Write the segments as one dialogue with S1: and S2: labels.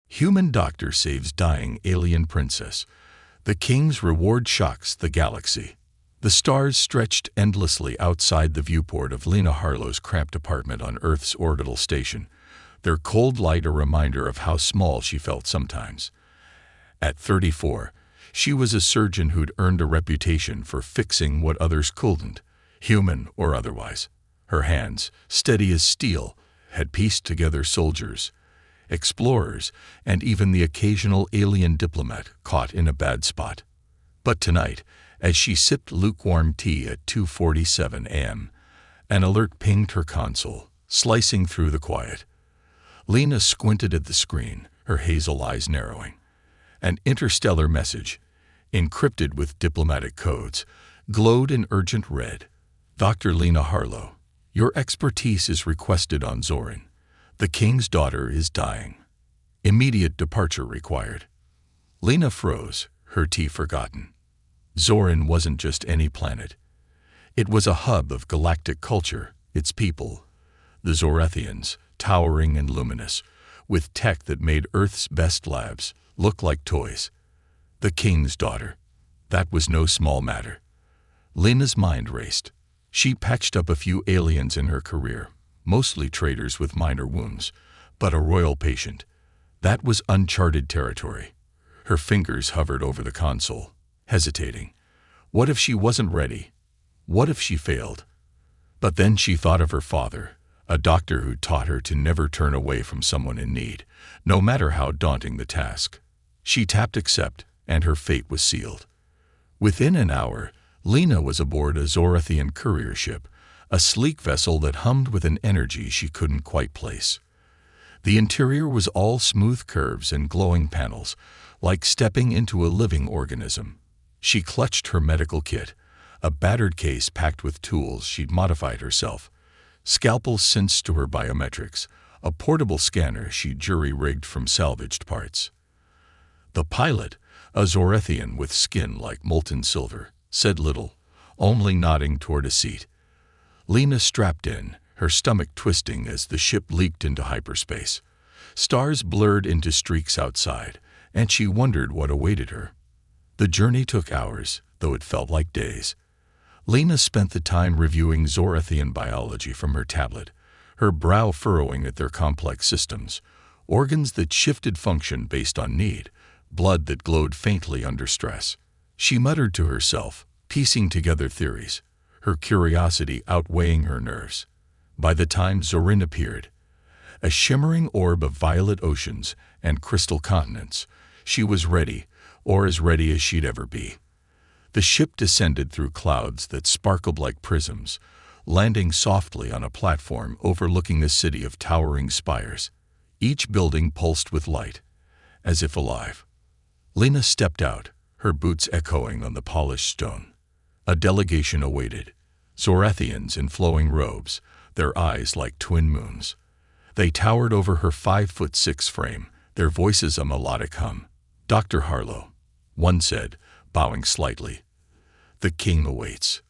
S1: Human doctor saves dying alien princess. The king's reward shocks the galaxy. The stars stretched endlessly outside the viewport of Lena Harlow's cramped apartment on Earth's orbital station, their cold light a reminder of how small she felt sometimes. At 34, she was a surgeon who'd earned a reputation for fixing what others couldn't, human or otherwise. Her hands, steady as steel, had pieced together soldiers, explorers, and even the occasional alien diplomat caught in a bad spot. But tonight, as she sipped lukewarm tea at 2:47 a.m., an alert pinged her console, slicing through the quiet. Lena squinted at the screen, her hazel eyes narrowing. An interstellar message, encrypted with diplomatic codes, glowed in urgent red. Dr. Lena Harlow, your expertise is requested on Zorin. The king's daughter is dying. Immediate departure required. Lena froze, her tea forgotten. Zorin wasn't just any planet. It was a hub of galactic culture, its people, the Zorethians, towering and luminous, with tech that made Earth's best labs look like toys. The king's daughter. That was no small matter. Lena's mind raced. She patched up a few aliens in her career, mostly traitors with minor wounds, but a royal patient. That was uncharted territory. Her fingers hovered over the console, hesitating. What if she wasn't ready? What if she failed? But then she thought of her father, a doctor who taught her to never turn away from someone in need, no matter how daunting the task. She tapped accept, and her fate was sealed. Within an hour, Lena was aboard a Zorethian courier ship, a sleek vessel that hummed with an energy she couldn't quite place. The interior was all smooth curves and glowing panels, like stepping into a living organism. She clutched her medical kit, a battered case packed with tools she'd modified herself, scalpels cinched to her biometrics, a portable scanner she'd jury-rigged from salvaged parts. The pilot, a Zorethian with skin like molten silver, said little, only nodding toward a seat. Lena strapped in, her stomach twisting as the ship leaked into hyperspace. Stars blurred into streaks outside, and she wondered what awaited her. The journey took hours, though it felt like days. Lena spent the time reviewing Zorethian biology from her tablet, her brow furrowing at their complex systems, organs that shifted function based on need, blood that glowed faintly under stress. She muttered to herself, piecing together theories, her curiosity outweighing her nerves. By the time Zorin appeared, a shimmering orb of violet oceans and crystal continents, she was ready, or as ready as she'd ever be. The ship descended through clouds that sparkled like prisms, landing softly on a platform overlooking a city of towering spires. Each building pulsed with light, as if alive. Lena stepped out, her boots echoing on the polished stone. A delegation awaited, Zorethians in flowing robes, their eyes like twin moons. They towered over her 5'6" frame, their voices a melodic hum. Dr. Harlow, one said, bowing slightly. The king awaits.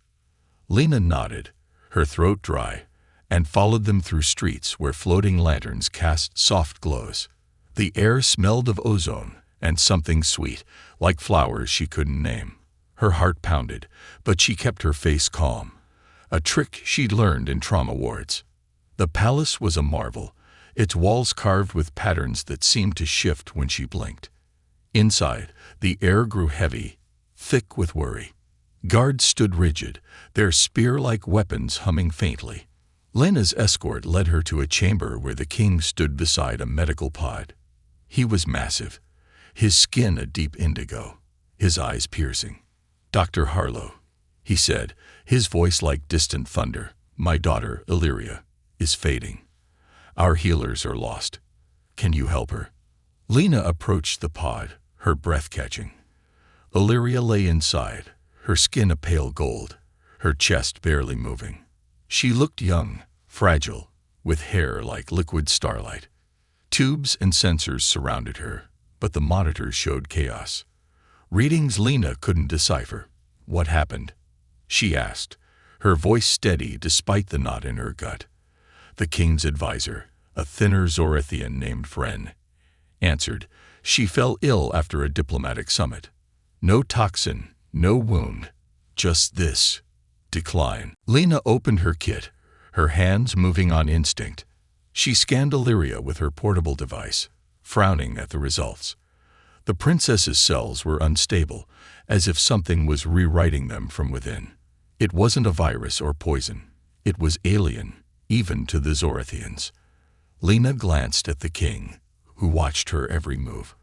S1: Lena nodded, her throat dry, and followed them through streets where floating lanterns cast soft glows. The air smelled of ozone and something sweet, like flowers she couldn't name. Her heart pounded, but she kept her face calm, a trick she'd learned in trauma wards. The palace was a marvel, its walls carved with patterns that seemed to shift when she blinked. Inside, the air grew heavy, thick with worry. Guards stood rigid, their spear-like weapons humming faintly. Lena's escort led her to a chamber where the king stood beside a medical pod. He was massive, his skin a deep indigo, his eyes piercing. "Dr. Harlow," he said, his voice like distant thunder, "my daughter, Illyria, is fading. Our healers are lost. Can you help her?" Lena approached the pod, her breath catching. Illyria lay inside, her skin a pale gold, her chest barely moving. She looked young, fragile, with hair like liquid starlight. Tubes and sensors surrounded her, but the monitors showed chaos. Readings Lena couldn't decipher. "What happened?" she asked, her voice steady despite the knot in her gut. The king's advisor, a thinner Zorethian named Fren. answered. She fell ill after a diplomatic summit. No toxin, no wound. Just this. Decline. Lena opened her kit, her hands moving on instinct. She scanned Illyria with her portable device, frowning at the results. The princess's cells were unstable, as if something was rewriting them from within. It wasn't a virus or poison. It was alien, even to the Zorathians. Lena glanced at the king, who watched her every move.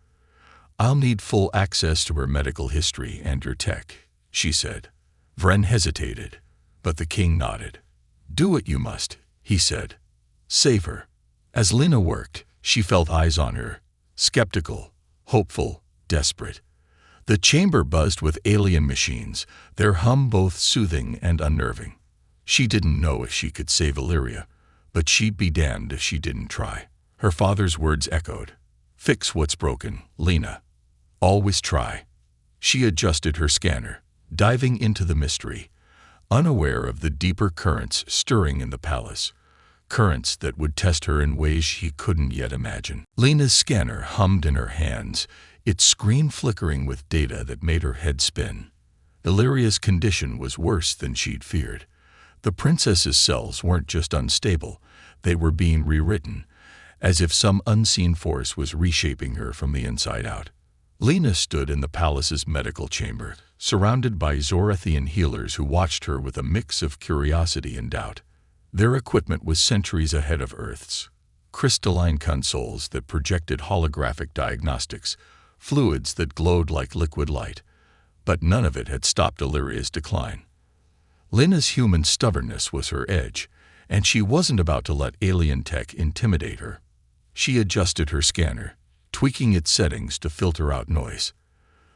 S1: "I'll need full access to her medical history and your tech," she said. Vren hesitated, but the king nodded. "Do what you must," he said. "Save her." As Lena worked, she felt eyes on her, skeptical, hopeful, desperate. The chamber buzzed with alien machines, their hum both soothing and unnerving. She didn't know if she could save Illyria, but she'd be damned if she didn't try. Her father's words echoed. "Fix what's broken, Lena. Always try." She adjusted her scanner, diving into the mystery, unaware of the deeper currents stirring in the palace, currents that would test her in ways she couldn't yet imagine. Lena's scanner hummed in her hands, its screen flickering with data that made her head spin. Illyria's condition was worse than she'd feared. The princess's cells weren't just unstable, they were being rewritten, as if some unseen force was reshaping her from the inside out. Lena stood in the palace's medical chamber, surrounded by Zorathian healers who watched her with a mix of curiosity and doubt. Their equipment was centuries ahead of Earth's. Crystalline consoles that projected holographic diagnostics, fluids that glowed like liquid light, but none of it had stopped Illyria's decline. Lena's human stubbornness was her edge, and she wasn't about to let alien tech intimidate her. She adjusted her scanner, tweaking its settings to filter out noise.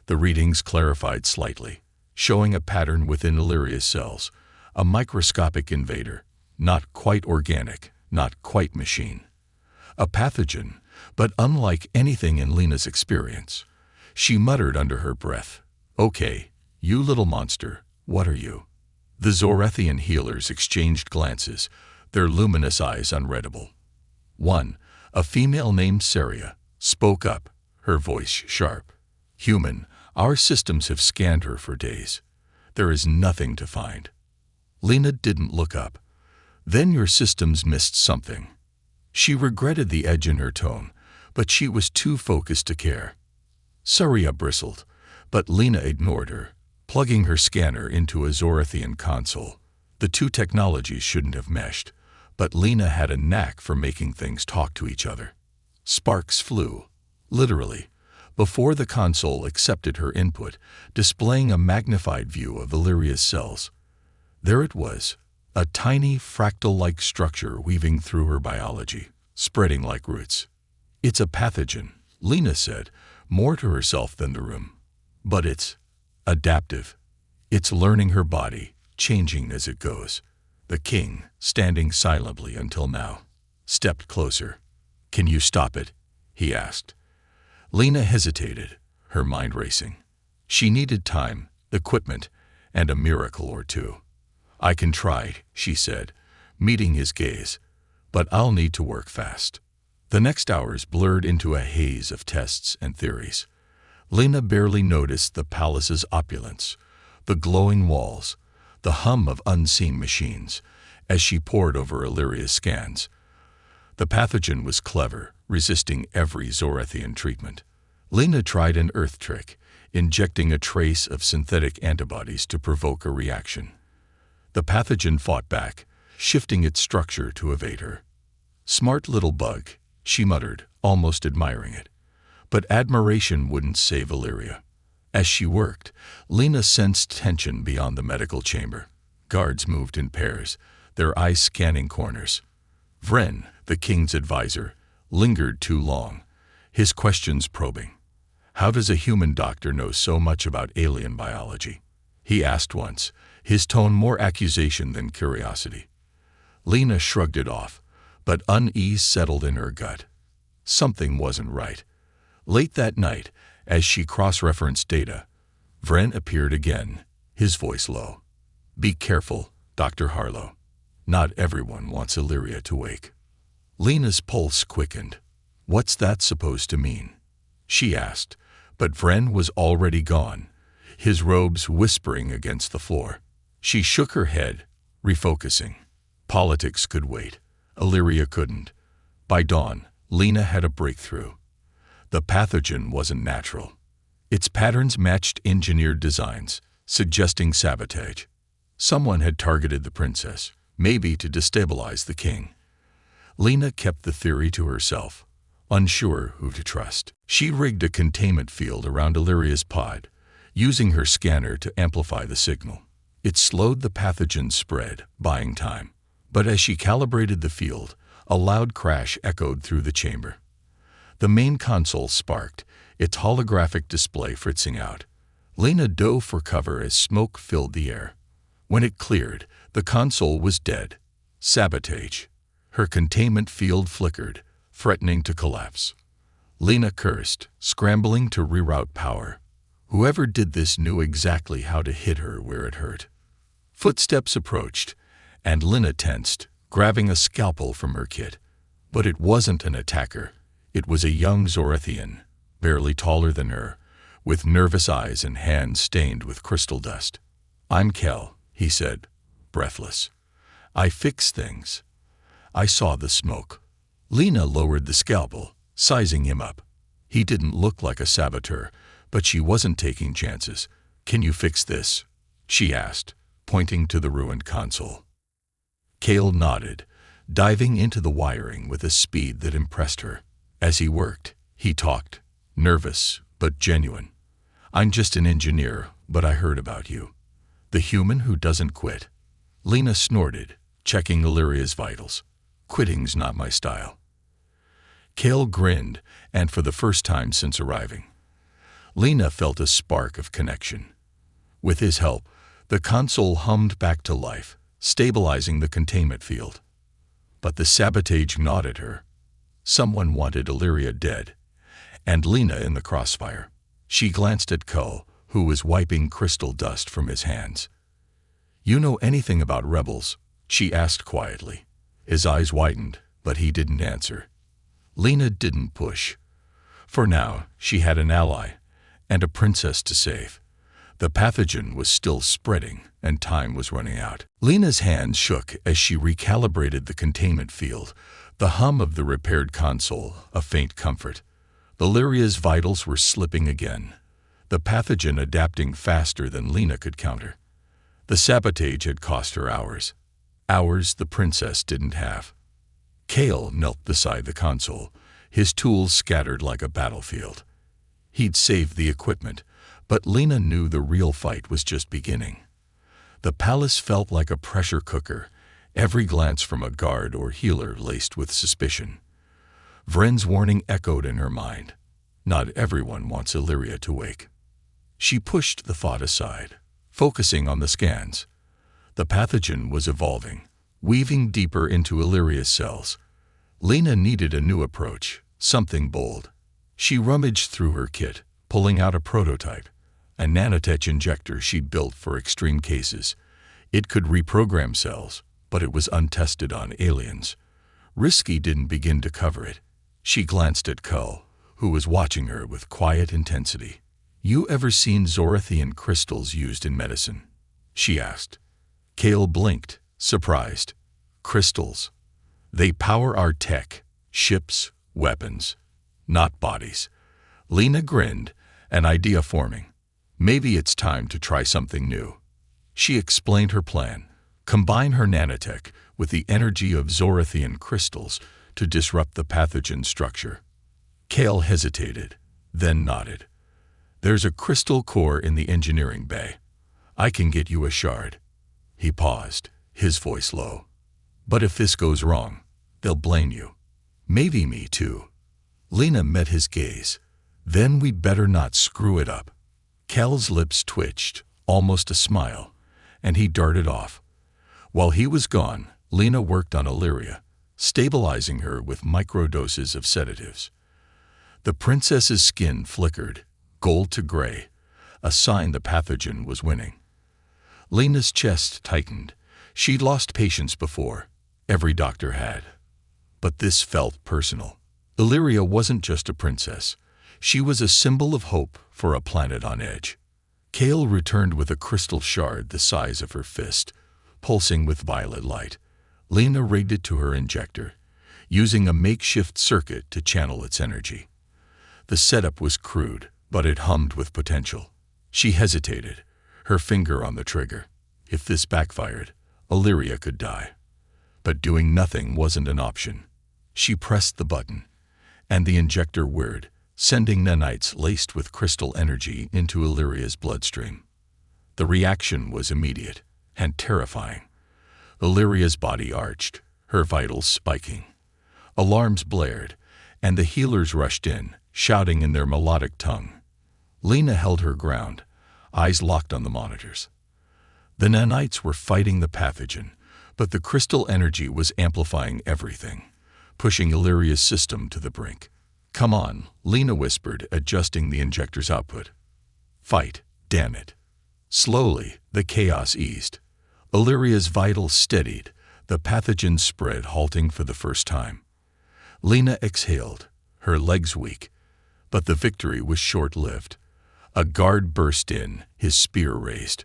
S1: The readings clarified slightly, showing a pattern within Illyria's cells, a microscopic invader, not quite organic, not quite machine. A pathogen, but unlike anything in Lena's experience. She muttered under her breath, "Okay, you little monster, what are you?" The Zorathian healers exchanged glances, their luminous eyes unreadable. One, a female named Saria, spoke up, her voice sharp. "Human, our systems have scanned her for days. There is nothing to find." Lena didn't look up. "Then your systems missed something." She regretted the edge in her tone, but she was too focused to care. Saria bristled, but Lena ignored her, plugging her scanner into a Zorathian console. The two technologies shouldn't have meshed, but Lena had a knack for making things talk to each other. Sparks flew, literally, before the console accepted her input, displaying a magnified view of Illyria's cells. There it was, a tiny fractal-like structure weaving through her biology, spreading like roots. "It's a pathogen," Lena said, more to herself than the room. "But it's adaptive. It's learning her body, changing as it goes." The king, standing silently until now, stepped closer. "Can you stop it?" he asked. Lena hesitated, her mind racing. She needed time, equipment, and a miracle or two. "I can try," she said, meeting his gaze, "but I'll need to work fast." The next hours blurred into a haze of tests and theories. Lena barely noticed the palace's opulence, the glowing walls, the hum of unseen machines, as she pored over Illyria's scans. The pathogen was clever, resisting every Zorathian treatment. Lena tried an earth trick, injecting a trace of synthetic antibodies to provoke a reaction. The pathogen fought back, shifting its structure to evade her. "Smart little bug," she muttered, almost admiring it. But admiration wouldn't save Illyria. As she worked, Lena sensed tension beyond the medical chamber. Guards moved in pairs, their eyes scanning corners. Vren, the king's advisor, lingered too long, his questions probing. "How does a human doctor know so much about alien biology?" he asked once, his tone more accusation than curiosity. Lena shrugged it off, but unease settled in her gut. Something wasn't right. Late that night, as she cross-referenced data, Vren appeared again, his voice low. "Be careful, Dr. Harlow. Not everyone wants Illyria to wake." Lena's pulse quickened. "What's that supposed to mean?" she asked, but Vren was already gone, his robes whispering against the floor. She shook her head, refocusing. Politics could wait. Illyria couldn't. By dawn, Lena had a breakthrough. The pathogen wasn't natural. Its patterns matched engineered designs, suggesting sabotage. Someone had targeted the princess, maybe to destabilize the king. Lena kept the theory to herself, unsure who to trust. She rigged a containment field around Illyria's pod, using her scanner to amplify the signal. It slowed the pathogen's spread, buying time. But as she calibrated the field, a loud crash echoed through the chamber. The main console sparked, its holographic display fritzing out. Lena dove for cover as smoke filled the air. When it cleared, the console was dead. Sabotage. Her containment field flickered, threatening to collapse. Lena cursed, scrambling to reroute power. Whoever did this knew exactly how to hit her where it hurt. Footsteps approached, and Lena tensed, grabbing a scalpel from her kit. But it wasn't an attacker. It was a young Zorathian, barely taller than her, with nervous eyes and hands stained with crystal dust. "I'm Kel," he said, breathless. "I fix things." I saw the smoke. Lena lowered the scalpel, sizing him up. He didn't look like a saboteur, but she wasn't taking chances. "Can you fix this?" she asked, pointing to the ruined console. Kale nodded, diving into the wiring with a speed that impressed her. As he worked, he talked, nervous but genuine. "I'm just an engineer, but I heard about you. The human who doesn't quit." Lena snorted, checking Illyria's vitals. "Quitting's not my style." Kale grinned, and for the first time since arriving, Lena felt a spark of connection. With his help, the console hummed back to life, stabilizing the containment field. But the sabotage gnawed at her. Someone wanted Illyria dead, and Lena in the crossfire. She glanced at Kull, who was wiping crystal dust from his hands. "You know anything about rebels?" she asked quietly. His eyes widened, but he didn't answer. Lena didn't push. For now, she had an ally, and a princess to save. The pathogen was still spreading, and time was running out. Lena's hands shook as she recalibrated the containment field, the hum of the repaired console a faint comfort. Illyria's vitals were slipping again, the pathogen adapting faster than Lena could counter. The sabotage had cost her hours. Hours the princess didn't have. Kale knelt beside the console, his tools scattered like a battlefield. He'd saved the equipment, but Lena knew the real fight was just beginning. The palace felt like a pressure cooker, every glance from a guard or healer laced with suspicion. Vren's warning echoed in her mind. Not everyone wants Illyria to wake. She pushed the thought aside, focusing on the scans. The pathogen was evolving, weaving deeper into Illyria's cells. Lena needed a new approach, something bold. She rummaged through her kit, pulling out a prototype, a nanotech injector she'd built for extreme cases. It could reprogram cells, but it was untested on aliens. Risky didn't begin to cover it. She glanced at Kull, who was watching her with quiet intensity. "You ever seen Zorathian crystals used in medicine?" she asked. Kale blinked, surprised. "Crystals? They power our tech, ships, weapons, not bodies." Lena grinned, an idea forming. Maybe it's time to try something new. She explained her plan. Combine her nanotech with the energy of Zorathian crystals to disrupt the pathogen structure. Kale hesitated, then nodded. "There's a crystal core in the engineering bay. I can get you a shard." He paused, his voice low. "But if this goes wrong, they'll blame you. Maybe me too." Lena met his gaze. "Then we'd better not screw it up." Kel's lips twitched, almost a smile, and he darted off. While he was gone, Lena worked on Illyria, stabilizing her with microdoses of sedatives. The princess's skin flickered, gold to gray, a sign the pathogen was winning. Lena's chest tightened. She'd lost patients before. Every doctor had. But this felt personal. Illyria wasn't just a princess. She was a symbol of hope for a planet on edge. Kale returned with a crystal shard the size of her fist, pulsing with violet light. Lena rigged it to her injector, using a makeshift circuit to channel its energy. The setup was crude, but it hummed with potential. She hesitated, her finger on the trigger. If this backfired, Illyria could die. But doing nothing wasn't an option. She pressed the button, and the injector whirred, sending nanites laced with crystal energy into Illyria's bloodstream. The reaction was immediate and terrifying. Illyria's body arched, her vitals spiking. Alarms blared, and the healers rushed in, shouting in their melodic tongue. Lena held her ground, eyes locked on the monitors. The nanites were fighting the pathogen, but the crystal energy was amplifying everything, pushing Illyria's system to the brink. "Come on," Lena whispered, adjusting the injector's output. "Fight, damn it." Slowly, the chaos eased. Illyria's vitals steadied, the pathogen spread, halting for the first time. Lena exhaled, her legs weak, but the victory was short-lived. A guard burst in, his spear raised.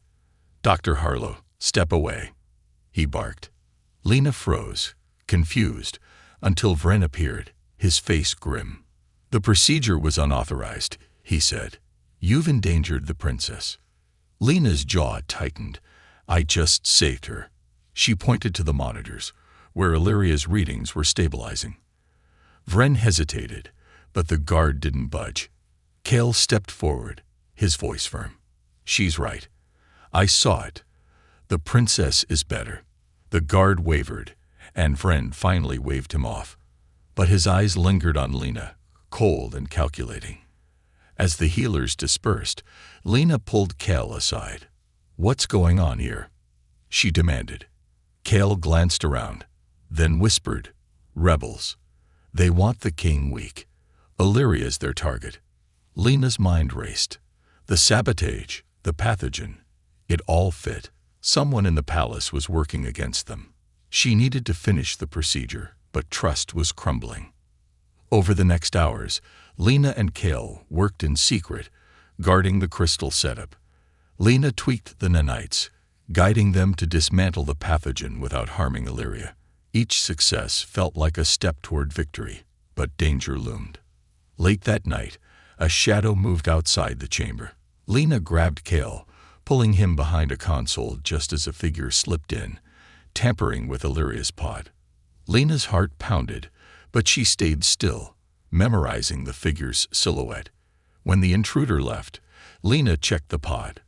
S1: "Dr. Harlow, step away," he barked. Lena froze, confused, until Vren appeared, his face grim. "The procedure was unauthorized," he said. "You've endangered the princess." Lena's jaw tightened. "I just saved her." She pointed to the monitors, where Illyria's readings were stabilizing. Vren hesitated, but the guard didn't budge. Kale stepped forward, his voice firm. "She's right. I saw it. The princess is better." The guard wavered, and Vren finally waved him off. But his eyes lingered on Lena, cold and calculating. As the healers dispersed, Lena pulled Kale aside. "What's going on here?" she demanded. Kale glanced around, then whispered, "Rebels. They want the king weak. Illyria's their target." Lena's mind raced. The sabotage, the pathogen, it all fit. Someone in the palace was working against them. She needed to finish the procedure, but trust was crumbling. Over the next hours, Lena and Kale worked in secret, guarding the crystal setup. Lena tweaked the nanites, guiding them to dismantle the pathogen without harming Illyria. Each success felt like a step toward victory, but danger loomed. Late that night, a shadow moved outside the chamber. Lena grabbed Kale, pulling him behind a console just as a figure slipped in, tampering with Illyria's pod. Lena's heart pounded, but she stayed still, memorizing the figure's silhouette. When the intruder left, Lena checked the pod.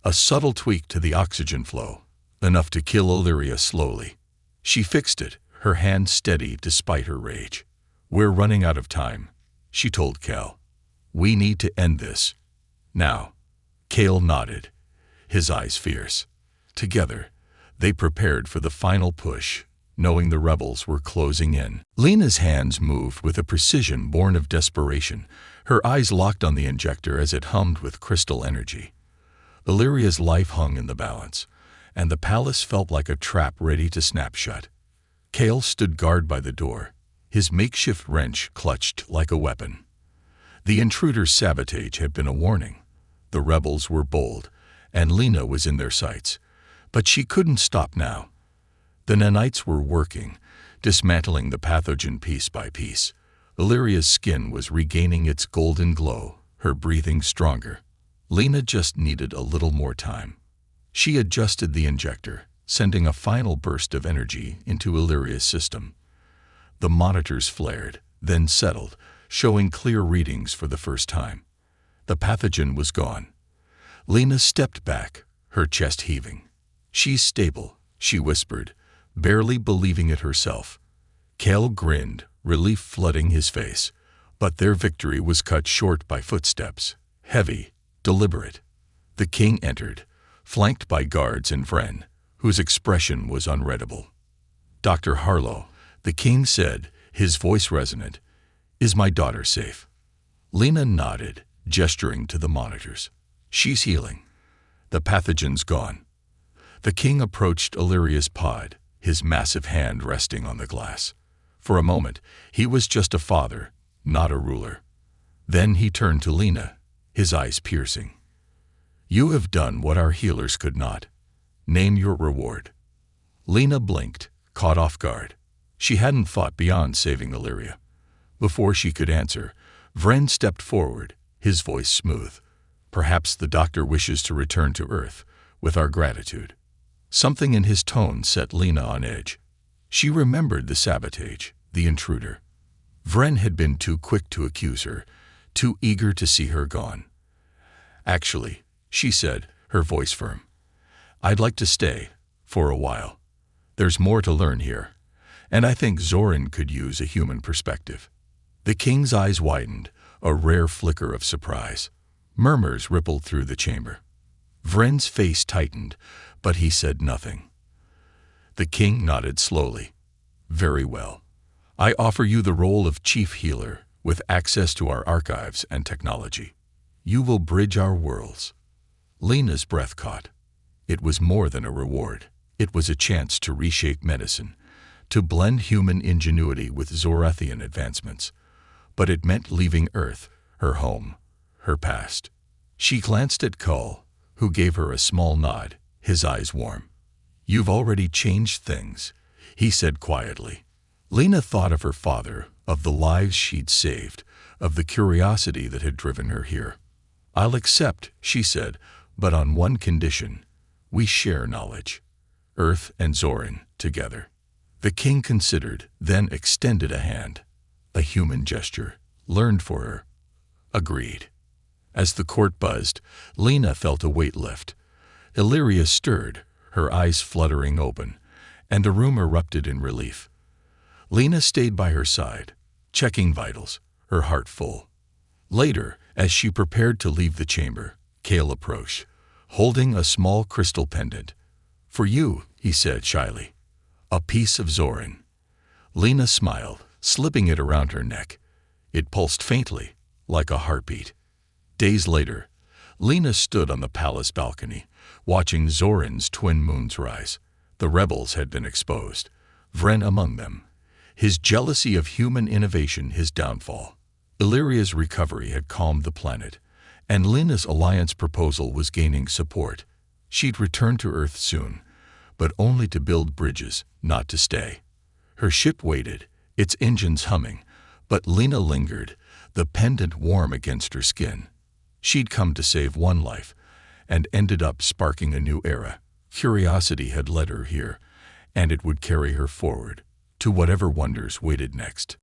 S1: A subtle tweak to the oxygen flow, enough to kill Illyria slowly. She fixed it, her hand steady despite her rage. "We're running out of time," she told Kale. "We need to end this. Now." Kale nodded, his eyes fierce. Together, they prepared for the final push, knowing the rebels were closing in. Lena's hands moved with a precision born of desperation, her eyes locked on the injector as it hummed with crystal energy. Illyria's life hung in the balance, and the palace felt like a trap ready to snap shut. Kale stood guard by the door, his makeshift wrench clutched like a weapon. The intruder's sabotage had been a warning. The rebels were bold, and Lena was in their sights. But she couldn't stop now. The nanites were working, dismantling the pathogen piece by piece. Illyria's skin was regaining its golden glow, her breathing stronger. Lena just needed a little more time. She adjusted the injector, sending a final burst of energy into Illyria's system. The monitors flared, then settled, showing clear readings for the first time. The pathogen was gone. Lena stepped back, her chest heaving. "She's stable," she whispered, barely believing it herself. Kale grinned, relief flooding his face. But their victory was cut short by footsteps, heavy, deliberate. The king entered, flanked by guards and Vren, whose expression was unreadable. "Dr. Harlow," the king said, his voice resonant, "is my daughter safe?" Lena nodded, gesturing to the monitors. "She's healing. The pathogen's gone." The king approached Illyria's pod, his massive hand resting on the glass. For a moment, he was just a father, not a ruler. Then he turned to Lena, his eyes piercing. You have done what our healers could not. Name your reward. Lena blinked, caught off guard. She hadn't thought beyond saving Illyria. Before she could answer, Vren stepped forward, his voice smooth. Perhaps the doctor wishes to return to Earth, with our gratitude. Something in his tone set Lena on edge. She remembered the sabotage, the intruder. Vren had been too quick to accuse her, too eager to see her gone. Actually, she said, her voice firm, I'd like to stay, for a while. There's more to learn here, and I think Zoran could use a human perspective. The king's eyes widened, a rare flicker of surprise. Murmurs rippled through the chamber. Vren's face tightened, but he said nothing. The king nodded slowly. Very well. I offer you the role of chief healer, with access to our archives and technology. You will bridge our worlds. Lena's breath caught. It was more than a reward. It was a chance to reshape medicine, to blend human ingenuity with Zorathian advancements. But it meant leaving Earth, her home, her past. She glanced at Kull, who gave her a small nod, his eyes warm. You've already changed things, he said quietly. Lena thought of her father, of the lives she'd saved, of the curiosity that had driven her here. I'll accept, she said, but on one condition. We share knowledge. Earth and Zoran, together. The king considered, then extended a hand. A human gesture, learned for her. Agreed. As the court buzzed, Lena felt a weight lift. Illyria stirred, her eyes fluttering open, and the room erupted in relief. Lena stayed by her side, checking vitals, her heart full. Later, as she prepared to leave the chamber, Kale approached, holding a small crystal pendant. For you, he said shyly. A piece of Zoran. Lena smiled, slipping it around her neck. It pulsed faintly, like a heartbeat. Days later, Lena stood on the palace balcony, watching Zoran's twin moons rise. The rebels had been exposed, Vren among them. His jealousy of human innovation his downfall. Illyria's recovery had calmed the planet, and Lena's alliance proposal was gaining support. She'd return to Earth soon, but only to build bridges, not to stay. Her ship waited, its engines humming, but Lena lingered, the pendant warm against her skin. She'd come to save one life, and ended up sparking a new era. Curiosity had led her here, and it would carry her forward, to whatever wonders waited next.